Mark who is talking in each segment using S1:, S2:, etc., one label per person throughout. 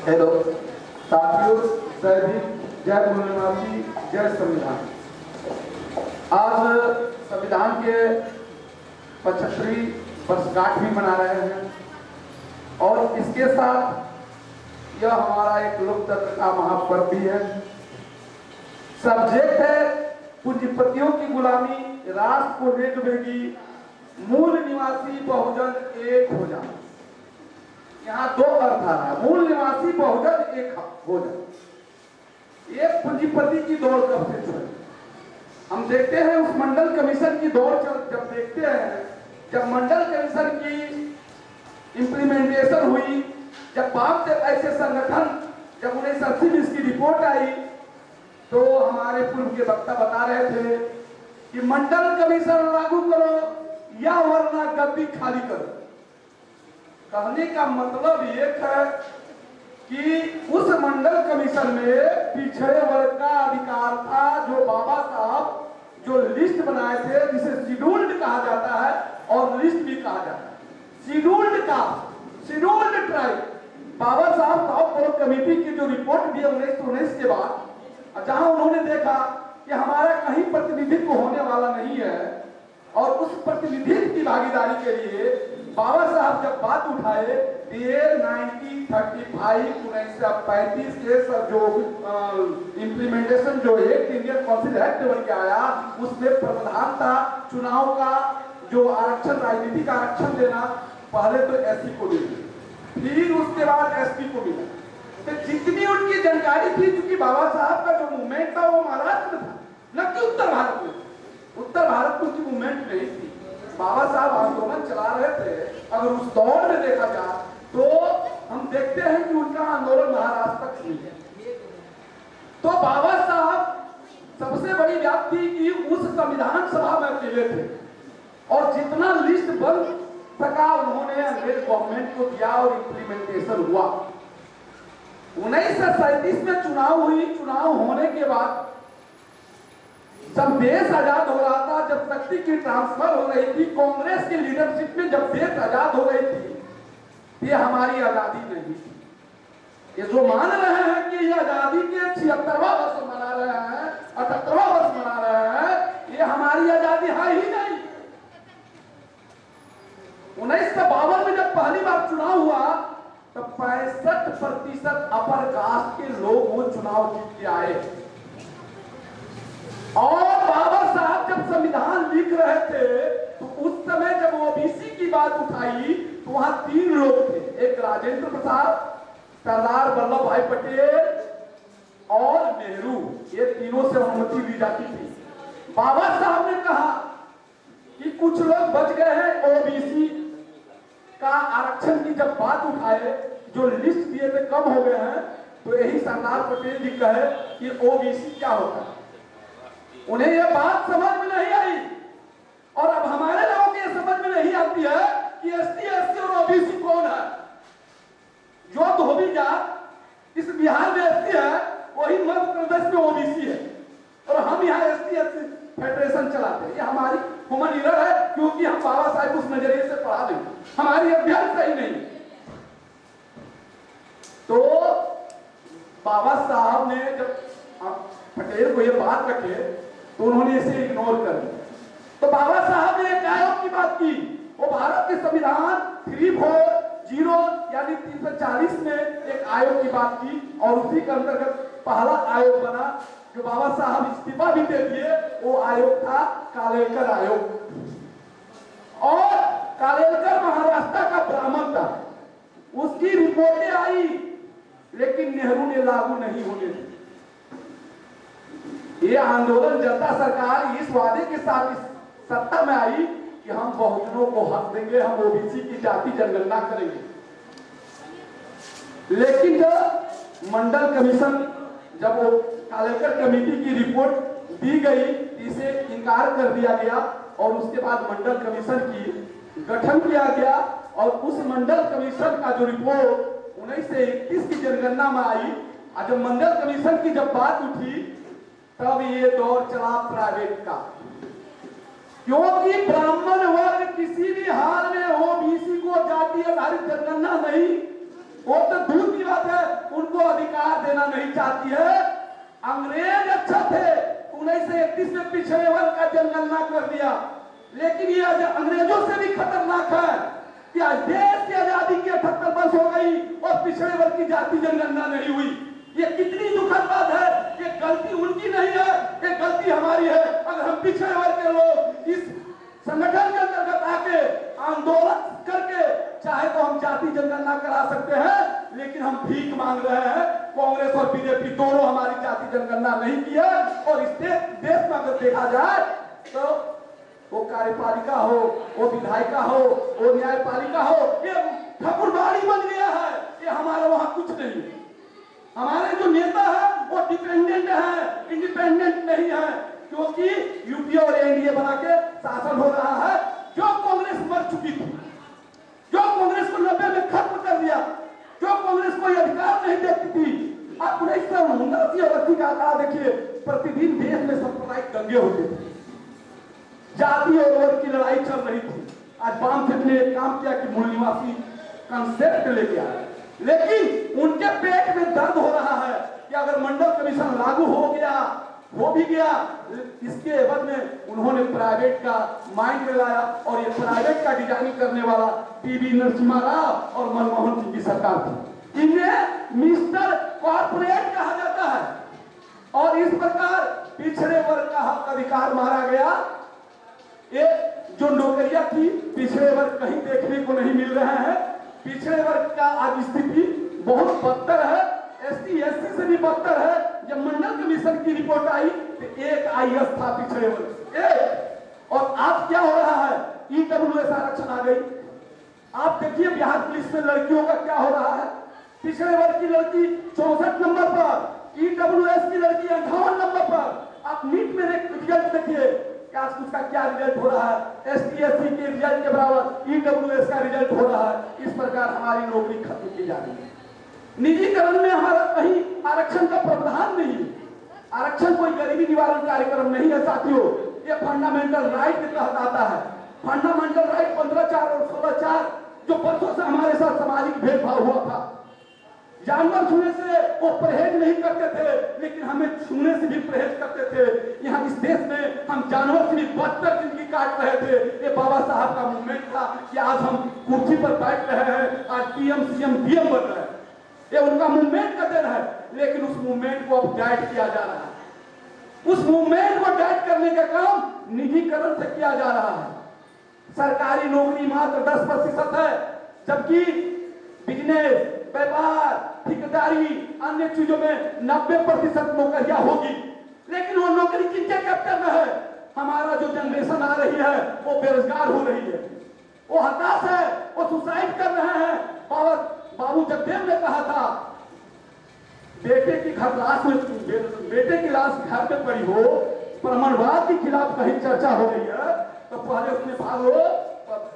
S1: Hello साथियों, जय भीम, जय पूर्णिमासी, जय संविधान। आज संविधान के 75वीं वर्षगांठ भी मना रहे हैं और इसके साथ यह हमारा एक लोकतंत्र का महापर्व भी है। सब्जेक्ट है पूंजीपतियों की गुलामी, राष्ट्र को ले डूबेगी, मूल निवासी बहुजन एक हो जाए। यहाँ दो अर्थ आ रहा है, मूल निवासी बहुजन एक हो जाए। एक पूंजीपति की दौड़ कब से चली? हम देखते हैं उस मंडल कमीशन की दौड़ जब देखते हैं, जब मंडल कमीशन की इंप्लीमेंटेशन हुई, जब बाद ऐसे संगठन, जब 1980 में इसकी रिपोर्ट आई, तो हमारे पूर्व के वक्ता बता रहे थे कि मंडल कमीशन लागू करो या वरना गद्दी खाली करो। कहने का मतलब ये है कि उस मंडल कमीशन में पिछड़े वर्ग का अधिकार था, जो बाबा साहब जो लिस्ट बनाए थे, जिसे शेड्यूल्ड कहा जाता है और लिस्ट भी कहा जाता है। शेड्यूल्ड कास्ट, शेड्यूल्ड ट्राइब, बाबा साहब साउथ ब्लॉक कमेटी की जो रिपोर्ट दी 1919 के बाद, जहां उन्होंने देखा कि हमारा कहीं प्रतिनिधित्व होने वाला नहीं है, और उस प्रतिनिधित्व की भागीदारी के लिए बाबा साहब जब बात उठाए, 1935 के सब जो इंप्लीमेंटेशन जो एक इंडियन काउंसिल एक्ट बन के आया, उसमें प्रावधान था चुनाव का, जो आरक्षण, राजनीतिक आरक्षण देना। पहले तो एससी को मिला, फिर उसके बाद एसटी को मिला। तो जितनी उनकी जानकारी थी, क्योंकि बाबा साहब का जो मूवमेंट था वो महाराष्ट्र में था, न कि उत्तर भारत में। उत्तर भारत में उनकी मूवमेंट नहीं थी। बाबा साहब आंदोलन चला रहे थे। अगर उस दौर में देखा जाए तो हम देखते हैं कि उनका आंदोलन महाराष्ट्र तक हुई है। तो बाबा साहब सबसे बड़ी बात थी कि उस संविधान सभा में अकेले थे, और जितना लिस्ट बन सका उन्होंने अंग्रेज गवर्नमेंट को दिया और इंप्लीमेंटेशन हुआ। 1937 में चुनाव हुई। चुनाव होने के बाद जब देश आजाद हो रहा था, जब शक्ति की ट्रांसफर हो रही थी कांग्रेस की लीडरशिप में, जब देश आजाद हो रही थी, ये हमारी आजादी नहीं थी। ये जो मान रहे हैं कि ये आजादी के 76वां वर्ष मना रहे हैं, 78वां वर्ष मना रहे हैं, ये हमारी आजादी है ही नहीं। 1952 में जब पहली बार चुनाव हुआ, तब 65% अपर कास्ट के लोग वो चुनाव जीत के आए। और बाबा साहब जब संविधान लिख रहे थे, तो उस समय जब ओबीसी की बात उठाई, तो वहां 3 लोग थे। एक राजेंद्र प्रसाद, सरदार वल्लभ भाई पटेल और नेहरू। ये तीनों से अनुमति ली जाती थी। बाबा साहब ने कहा कि कुछ लोग बच गए हैं, ओबीसी का आरक्षण की जब बात उठाए, जो लिस्ट दिए थे कम हो गए हैं, तो यही सरदार पटेल जी कहे कि ओबीसी क्या होता है। उन्हें यह बात समझ में नहीं आई, और अब हमारे लोगों को यह समझ में नहीं आती है कि एसटी, एससी और ओबीसी कौन है। जो धोबी जात इस बिहार में एसटी है, वही मध्य प्रदेश में ओबीसी है, और हम यहाँ एसटी एससी फेडरेशन चलाते हैं। ये हमारी ह्यूमन एरर है, क्योंकि हम बाबा साहब उस नजरिए से पढ़ा देंगे, हमारी अभ्यास सही नहीं। तो बाबा साहब ने जब पटेल को यह बात रखे, तो उन्होंने इसे इग्नोर कर दिया। तो बाबा साहब ने एक आयोग की बात की। वो भारत के संविधान 340 यानी 340 में एक आयोग की बात की, और उसी के अंतर्गत पहला आयोग बना, जो बाबा साहब इस्तीफा भी दे दिए। वो आयोग था कालेलकर आयोग, और कालेलकर महाराष्ट्र का ब्राह्मण था। उसकी रिपोर्टें आई, लेकिन नेहरू ने लागू नहीं होने दी। ये आंदोलन, जनता सरकार इस वादे के साथ इस सत्ता में आई कि हम बहुजनों को हक देंगे, हम ओबीसी की जाति जनगणना करेंगे। लेकिन जब मंडल कमीशन, जब वो कालेलकर कमेटी की रिपोर्ट दी गई, इसे इनकार कर दिया गया, और उसके बाद मंडल कमीशन की गठन किया गया। और उस मंडल कमीशन का जो रिपोर्ट 1921 की जनगणना में आई, और जब मंडल कमीशन की जब बात उठी, तब ये दौर चला प्राइवेट का, क्योंकि ब्राह्मण वर्ग किसी भी हाल में ओबीसी को जाति आधारित जनगणना नहीं, वो तो दूर की बात है, उन नहीं चाहती है। अंग्रेज अच्छा थे, 1931 में पिछड़े वर्ग का जनगणना कर दिया, लेकिन ये अंग्रेजों से भी खतरनाक है कि आज देश की आजादी की 78 वर्ष हो गई और पिछड़े वर्ग की जाति जनगणना नहीं हुई। ये कितनी दुखद बात है। ये गलती उनकी नहीं है, ये गलती हमारी है। अगर हम पिछड़े वर्ग के लोग इस संगठन के अंतर्गत आके आंदोलन करके चाहे तो हम जाति जनगणना करा सकते हैं, लेकिन हम भीख मांग रहे हैं। कांग्रेस और बीजेपी दोनों हमारी जाति जनगणना नहीं की है। और इस देश में अगर देखा जाए तो वो कार्यपालिका हो, वो विधायिका हो, वो न्यायपालिका हो, ये ठकुरबाड़ी बन गया है। ये हमारा वहां कुछ नहीं। हमारे जो नेता है वो डिपेंडेंट है, इंडिपेंडेंट नहीं है, क्योंकि यूपीए और एनडीए बना के शासन हो रहा है। जो कांग्रेस मर चुकी थी, जो कांग्रेस को 90 में खत्म कर दिया, जो कांग्रेस को अधिकार नहीं देती थी। आप 1979 का आंकड़ा देखिए, प्रतिदिन देश में सांप्रदायिक दंगे होते थे, जाति और वर्ग की लड़ाई चल रही थी। आज वामपंथ ने एक काम किया कि मूल निवासी कंसेप्ट लेके आए, लेकिन उनके पेट में दर्द हो रहा है कि अगर मंडल कमीशन लागू हो भी गया, इसके एवज में उन्होंने प्राइवेट का माइंड में लाया। और ये प्राइवेट का डिजाइनिंग करने वाला पीवी नरसिम्हा राव और मनमोहन सिंह की सरकार थी। इन्हें मिस्टर कॉर्पोरेट कहा जाता है। और इस प्रकार पिछड़े वर्ग का हक अधिकार मारा गया। ये जो नौकरियां थी, पिछड़े वर्ग कहीं देखने को नहीं मिल रहे हैं। पिछड़े वर्ग का आज स्थिति बहुत बदतर है, एसटी एससी से भी बदतर है। जब मंडल कमीशन की रिपोर्ट आई तो एक आईएएस था पिछड़े वर्ग एक। और आज क्या हो रहा है, ईडब्ल्यूएस आरक्षण आ गई। आप देखिए बिहार पुलिस में लड़कियों का क्या हो रहा है। पिछड़े वर्ग की लड़की 64 नंबर पर, ईडब्ल्यूएस की लड़की 58 नंबर पर। आप नीट में रिजल्ट देखिए, उसका क्या रिजल्ट हो रहा है। एसटी एससी के रिजल्ट के बराबर ईडब्ल्यूएस का रिजल्ट हो रहा है। इस प्रकार हमारी नौकरी खत्म की जा रही है। निजीकरण में हमारा कहीं आरक्षण का प्रावधान नहीं है। आरक्षण कोई गरीबी निवारण कार्यक्रम नहीं है साथियों, ये फंडामेंटल राइट के तहत आता है। फंडामेंटल राइट 15(4) और 16(4) जो बरसों से हमारे साथ सामाजिक भेदभाव हुआ था। जानवर छूने से वो परहेज नहीं करते थे, लेकिन हमें छूने से भी परहेज करते थे। यहाँ इस देश में हम जानवर से भी बदतर जिंदगी काट रहे थे। ये बाबा साहब का मूवमेंट था कि आज हम कुर्सी पर बैठ रहे हैं, आज पीएम सीएम डीएम बन रहे हैं। ये उनका मूवमेंट का दिन है, लेकिन उस मूवमेंट को अब डाइट किया जा रहा है। उस मूवमेंट को डाइट करने का काम निजीकरण से किया जा रहा है। सरकारी नौकरी मात्र 10% है, जबकि बिजनेस, व्यापार, ठेकेदारी, अन्य चीजों में 90% नौकरियां होगी। लेकिन वो नौकरी किनके कैप्चर में है? हमारा जो जनरेशन आ रही है वो बेरोजगार हो रही है, वो हताश है, वो सुसाइड कर रहे हैं। बाबू जगदेव ने कहा था, बेटे की लाश घर में पड़ी हो, ब्राह्मणवाद के खिलाफ कहीं चर्चा हो रही है तो पहले उसने भागो,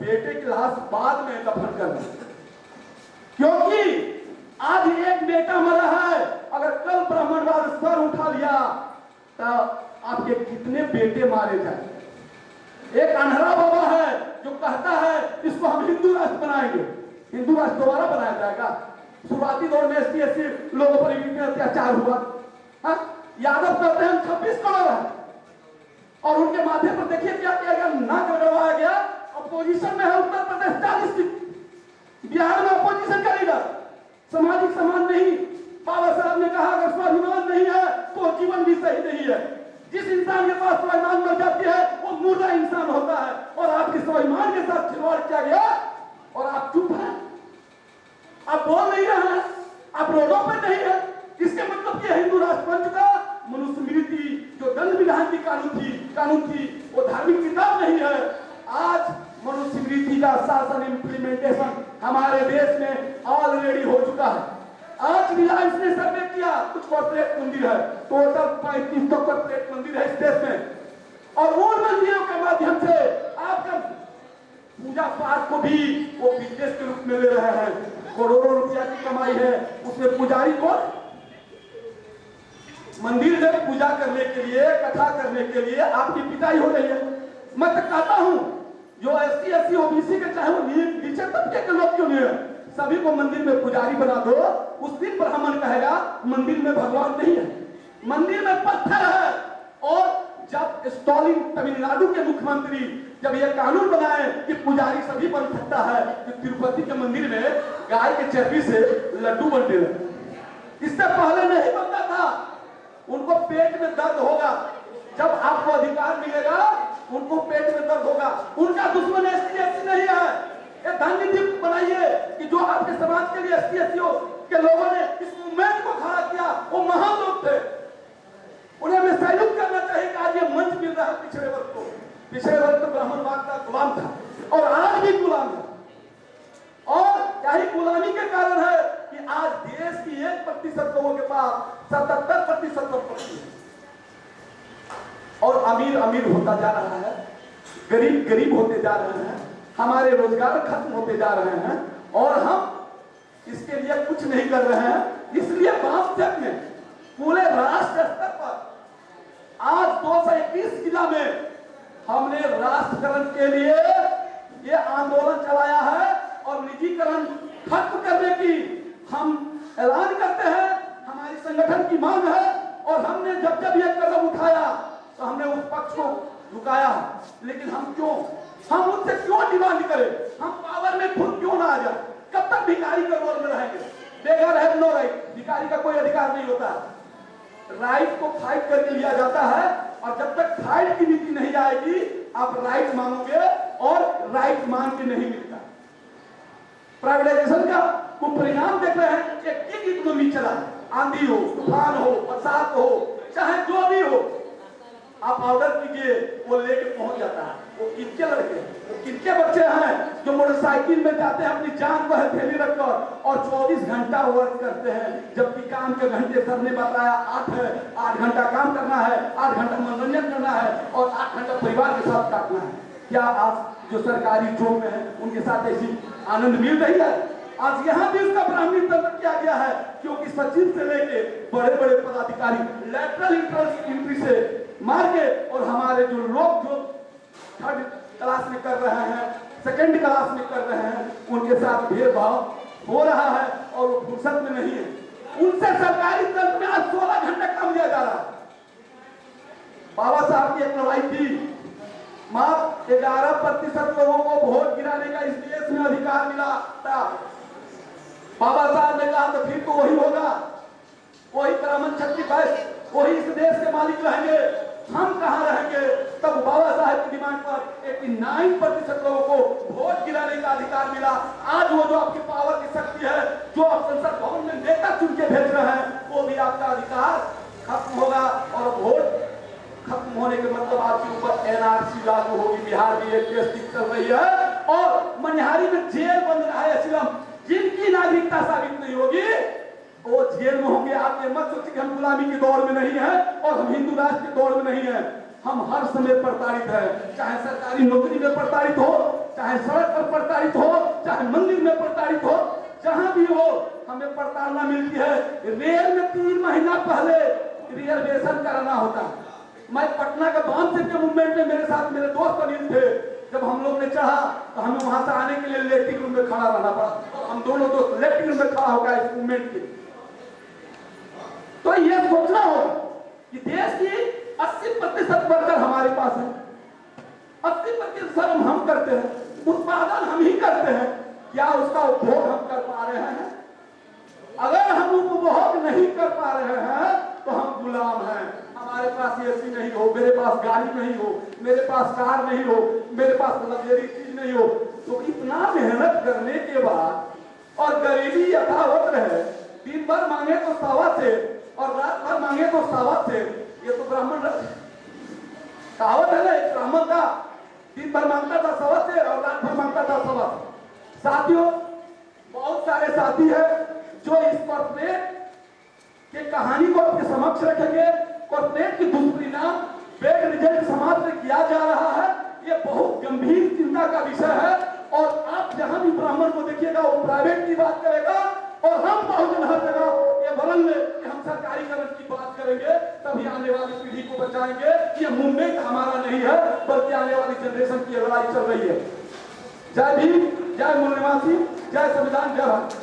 S1: बेटे की लाश बाद में दफन करना। क्योंकि आज एक बेटा मरा है, अगर कल ब्राह्मणवाद सर उठा लिया तो आपके कितने बेटे मारे जाए। एक अनहरा बाबा है जो कहता है इसको हम हिंदू राष्ट्र बनाएंगे। हिंदू राष्ट्र दोबारा बनाया जाएगा? शुरुआती दौर में एसटी एससी लोगों पर इतना अत्याचार हुआ। यादव कहते हैं 26 करोड़ है, और उनके माथे पर देखिए क्या किया गया, नाक लगवाया गया। अपोजिशन में है उत्तर प्रदेश 40 सीट, बिहार में अपोजिशन का लीडर। सामाजिक समान नहीं, बाबा साहब ने कहा अगर स्वाभिमान नहीं है तो जीवन भी सही नहीं है। जिस इंसान के पास स्वाभिमान मर जाती है वो मुर्दा इंसान होता है, और आपके स्वाभिमान के साथ खिलवाड़ किया गया और आप चुप हैं, आप बोल नहीं रहे हैं, आप रोडों पर नहीं है। इसके मतलब कि हिंदू राष्ट्र बन चुका। मनुस्मृति जो दंड विधान की कानून थी वो धार्मिक किताब नहीं है। आज मनुस्मृति का शासन इम्प्लीमेंटेशन हमारे देश में ऑलरेडी हो चुका है। आज रिलायंस ने सर्वे किया, कुछ कॉर्पोरेट मंदिर है, टोटल 3500 कॉर्पोरेट मंदिर है इस देश में, और उन मंदिरों के माध्यम से आपका पूजा पाठ को भी वो बिजनेस के रूप में ले रहे हैं। करोड़ों रुपया की कमाई है उसमें। पुजारी को मंदिर में पूजा करने के लिए, कथा करने के लिए आपकी पिटाई हो रही है। मैं तो कहता हूं जो एसटी एससी ओबीसी के चाहे वो नीचे तबके के लोग क्यों नहीं है, सभी को मंदिर में पुजारी बना दो, उस दिन ब्राह्मण कहेगा मंदिर में भगवान नहीं है, मंदिर में पत्थर है। और जब स्टालिन तमिलनाडु के मुख्यमंत्री जब यह कानून बनाए कि पुजारी सभी बन सकता है, तो तिरुपति के मंदिर में गाय के चर्बी से लड्डू बनते रहे। इससे पहले नहीं बनता था। उनको पेट में दर्द होगा, जब आपको अधिकार मिलेगा उनको पेट में दर्द होगा। उनका दुश्मन ST/SC नहीं है। ये धन नीति बनाइए कि जो आपके समाज के लिए ST/SC के लोगों ने इस मूवमेंट को खड़ा किया, वो महान लोग थे, उन्हें हमें सैल्यूट करना चाहिए कि आज ये मंच मिल रहा है पिछड़े वर्ग को। पिछड़े वर्ग तो ब्राह्मणवाद का गुलाम था और आज भी गुलाम है। और यही गुलामी के कारण है कि आज देश की 1% लोगों के पास 77% संपत्ति है और अमीर अमीर होता जा रहा है, गरीब गरीब होते जा रहे हैं, हमारे रोजगार खत्म होते जा रहे हैं और हम इसके लिए कुछ नहीं कर रहे हैं। इसलिए वामचक में पूरे राष्ट्र स्तर पर आज 221 जिला में हमने राष्ट्रीयकरण के लिए ये आंदोलन चलाया है और निजीकरण खत्म करने की हम ऐलान करते हैं। हमारी संगठन की मांग है और हमने जब जब ये कदम उठाया तो हमने उस पक्ष को झुकाया। लेकिन हम उससे क्यों डिमांड करें? हम पावर में खुद क्यों ना आ जाए? कब तक भिखारी के रोल में रहेंगे? बेगर है नो राइट, भिखारी का कोई अधिकार नहीं होता। राइट को फाइट करके लिया जाता है और जब तक फाइट की नीति नहीं आएगी आप राइट मांगोगे और राइट मांग के नहीं मिलता। प्राइवेटाइजेशन का कुपरिणाम देख रहे हैं। एक इकोनॉमी चला, आंधी हो, तूफान हो, बरसात हो, चाहे जो भी हो, आप ऑर्डर कीजिए, वो लेके पहुंच जाता है। वो किनके लड़के, वो किनके बच्चे हैं जो मोटरसाइकिल में जाते हैं अपनी जान को हथेली रखकर और 24 घंटा वर्क करते हैं, जबकि काम के घंटे सर ने बताया 8 है। 8 घंटा काम करना है, 8 घंटा मनोरंजन करना है और 8 घंटा परिवार के साथ काटना है। क्या आप जो सरकारी जॉब में है उनके साथ ऐसी आनंद मिल रही है? आज यहाँ भी उसका ब्राह्मणीकरण किया गया है, क्योंकि सचिव से लेके बड़े बड़े पदाधिकारी लैटरल एंट्री से मार के और हमारे जो लोग जो 3rd क्लास में कर रहे हैं, 2nd क्लास में कर रहे हैं, उनके साथ भेदभाव हो रहा है और वो फुर्सत में नहीं है। उनसे सरकारी तंत्र में आज 16 घंटे कम दिया जा रहा है। बाबा साहब की एक लड़ाई थी, मात्र 11% लोगों को वोट गिराने का इस देश में अधिकार मिला था। बाबा साहब ने कहा तो फिर तो वही होगा, वही क्रमन शक्ति बस, वही इस देश के मालिक रहेंगे, हम कहां रहेंगे? तब बाबा साहब की डिमांड पर 89% लोगों को वोट गिराने का अधिकार मिला। आज वो जो आपकी पावर की शक्ति है, जो आप संसद भवन में नेता चुन के भेज रहे हैं, वो भी आपका अधिकार खत्म होगा और वोट खत्म होने के मतलब आपके ऊपर NRC लागू होगी। बिहार भी एक केस चल रही है और मनिहारी में जेल बंद रहा है असलम, जिनकी नागरिकता साबित नहीं होगी वो जेल में होंगे। आप ये मत सोचिए कि हम गुलामी के दौर में नहीं है और हम हिंदू राष्ट्र के दौर में नहीं है। हम हर समय प्रताड़ित है, चाहे सरकारी नौकरी में प्रताड़ित हो, चाहे सड़क पर प्रताड़ित हो, चाहे मंदिर में प्रताड़ित हो, जहां भी हो हमें प्रताड़ना मिलती है। रेल में 3 महीना पहले रिजर्वेशन कराना होता है। मैं पटना के बाम से के मूवमेंट में मेरे साथ मेरे दोस्त अनिल थे, जब हम लोग ने चढ़ा तो हमें वहां से आने के लिए लेटिंग रूम में खड़ा रहना पड़ा। हम दोनों दोस्त लेटिंग रूम में खड़ा होगा इस मूवमेंट के। तो ये सोचना होगा कि देश की 80% वर्कर हमारे पास है, 80% श्रम हम करते हैं, उत्पादन हम ही करते हैं, क्या उसका उपभोग हम कर पा रहे हैं? अगर हम उपभोग नहीं कर पा रहे हैं तो हम गुलाम हैं। हमारे पास एसी नहीं हो, मेरे पास गाड़ी नहीं हो, मेरे पास कार नहीं हो, मेरे पास लग्जरी चीज नहीं हो, तो इतना मेहनत करने के बाद और गरीबी यथावत रहे, दिन भर मांगे तो 1.25 से और रात भर मांगे तो 1.25 से, ये तो ब्राह्मण कहावत है ना, एक ब्राह्मण का दिन भर मांगता था 1.25 से और रात भर मांगता था 1.25। साथियों, बहुत सारे साथी है जो इस कॉर्पोरेट के कहानी को आपके समक्ष रखेंगे। कॉर्पोरेट की दुष्परिणाम बेड रिजल्ट समाज में किया जा रहा है, ये बहुत गंभीर चिंता का विषय है। और आप जहां भी ब्राह्मण को देखिएगा वो प्राइवेट की बात करेगा और हम बहुजन हर जगह ये वरण में कि हम सरकारीकरण की बात करेंगे, तभी आने वाली पीढ़ी को बचाएंगे। ये मूवमेंट हमारा नहीं है, बल्कि आने वाली जनरेशन की लड़ाई चल रही है। जय भीम, जय मूल निवासी। जय संविधान, जय भारत।